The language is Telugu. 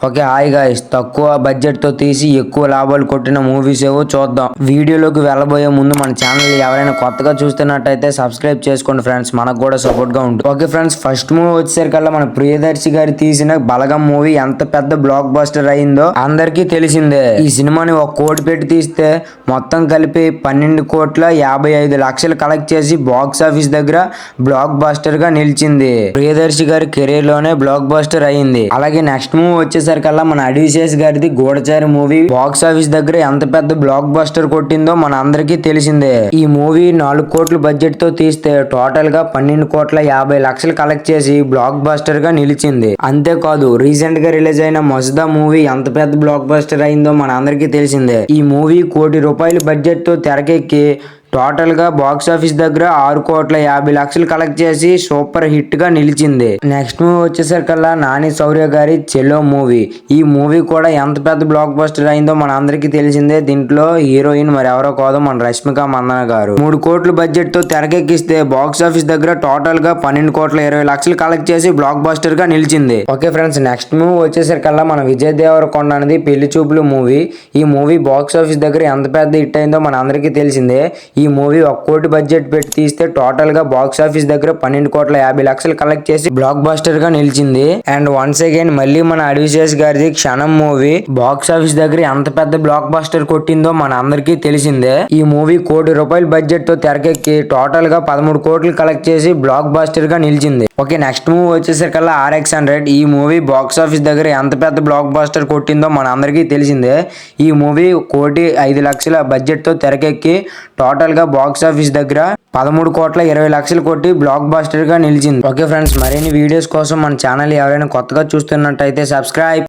ఓకే హాయ్ గాయ్స్, తక్కువ బడ్జెట్ తో తీసి ఎక్కువ లాభాలు కొట్టిన మూవీస్ ఏవో చూద్దాం. వీడియోలోకి వెళ్ళబోయే ముందు మన ఛానల్ ఎవరైనా కొత్తగా చూస్తున్నట్టయితే సబ్స్క్రైబ్ చేసుకోండి ఫ్రెండ్స్, మనకు కూడా సపోర్ట్ గా ఉంటుంది. ఓకే ఫ్రెండ్స్, ఫస్ట్ మూవీ వచ్చేసరికల్లా మన ప్రియదర్శి గారు తీసిన బలగం మూవీ ఎంత పెద్ద బ్లాక్ బస్టర్ అయిందో అందరికీ తెలిసిందే. ఈ సినిమాని 1 కోటి పెట్టి తీస్తే మొత్తం కలిపి 12,55,00,000 కలెక్ట్ చేసి బాక్స్ ఆఫీస్ దగ్గర బ్లాక్ బస్టర్ గా నిలిచింది. ప్రియదర్శి గారి కెరీర్ లోనే బ్లాక్ బస్టర్ అయింది. అలాగే నెక్స్ట్ మూవీ వచ్చేసరికల్లా మన అడివిశేష్ గారిది గూఢచారి మూవీ బాక్స్ ఆఫీస్ దగ్గర ఎంత పెద్ద బ్లాక్ బస్టర్ కొట్టిందో మన అందరికీ తెలిసిందే. ఈ మూవీ 4 కోట్ల బడ్జెట్ తో తీస్తే టోటల్ గా 12,50,00,000 కలెక్ట్ చేసి బ్లాక్ బస్టర్ గా నిలిచింది. అంతేకాదు రీసెంట్ గా రిలీజ్ అయిన మజ్దా మూవీ ఎంత పెద్ద బ్లాక్ బస్టర్ అయిందో మన అందరికీ తెలిసిందే. ఈ మూవీ ₹1 కోటి బడ్జెట్ తో తెరకెక్కి టోటల్ గా బాక్స్ ఆఫీస్ దగ్గర 6,50,00,000 కలెక్ట్ చేసి సూపర్ హిట్ గా నిలిచింది. నెక్స్ట్ మూవీ వచ్చేసరికల్లా నాని శౌర్య గారి చెలో మూవీ. ఈ మూవీ కూడా ఎంత పెద్ద బ్లాక్ బస్టర్ అయిందో మన అందరికీ తెలిసిందే. దీంట్లో హీరోయిన్ మరి ఎవరో కాదు, మన రష్మిక మందన గారు. 3 కోట్ల బడ్జెట్ తో తెరకెక్కిస్తే బాక్స్ ఆఫీస్ దగ్గర టోటల్ గా 12,20,00,000 కలెక్ట్ చేసి బ్లాక్ బస్టర్ గా నిలిచింది. ఓకే ఫ్రెండ్స్, నెక్స్ట్ మూవీ వచ్చేసరికల్లా మన విజయ్ దేవరకొండ అనేది పెళ్లి చూపులు మూవీ. ఈ మూవీ బాక్స్ ఆఫీస్ దగ్గర ఎంత పెద్ద హిట్ అయిందో మన అందరికీ తెలిసిందే. ఈ మూవీ 1 కోటి బడ్జెట్ పెట్టి తీస్తే టోటల్ గా బాక్స్ ఆఫీస్ దగ్గర 12,50,00,000 కలెక్ట్ చేసి బ్లాక్ బస్టర్ గా నిలిచింది. అండ్ వన్స్ అగైన్ మళ్ళీ మన అడివిశేష్ గారిది క్షణం మూవీ బాక్స్ ఆఫీస్ దగ్గర ఎంత పెద్ద బ్లాక్ బస్టర్ కొట్టిందో మన అందరికీ తెలిసిందే. ఈ మూవీ ₹1 కోటి బడ్జెట్ తో తెరకెక్కి టోటల్ గా 13 కోట్లు కలెక్ట్ చేసి బ్లాక్ బస్టర్ గా నిలిచింది. ఓకే, నెక్స్ట్ మూవీ వచ్చేసరికల్లా RX100. ఈ మూవీ బాక్స్ ఆఫీస్ దగ్గర ఎంత పెద్ద బ్లాక్ బస్టర్ కొట్టిందో మన అందరికీ తెలిసిందే. ఈ మూవీ ₹1,05,00,000 బడ్జెట్ తో తెరకెక్కి టోటల్ గా బాక్స్ ఆఫీస్ దగ్గర 13,20,00,000 కొట్టి బ్లాక్ బస్టర్ గా నిలిచింది. ఓకే ఫ్రెండ్స్, మరిన్ని వీడియోస్ కోసం మన ఛానల్ ఎవరైనా కొత్తగా చూస్తున్నట్టయితే సబ్స్క్రైబ్.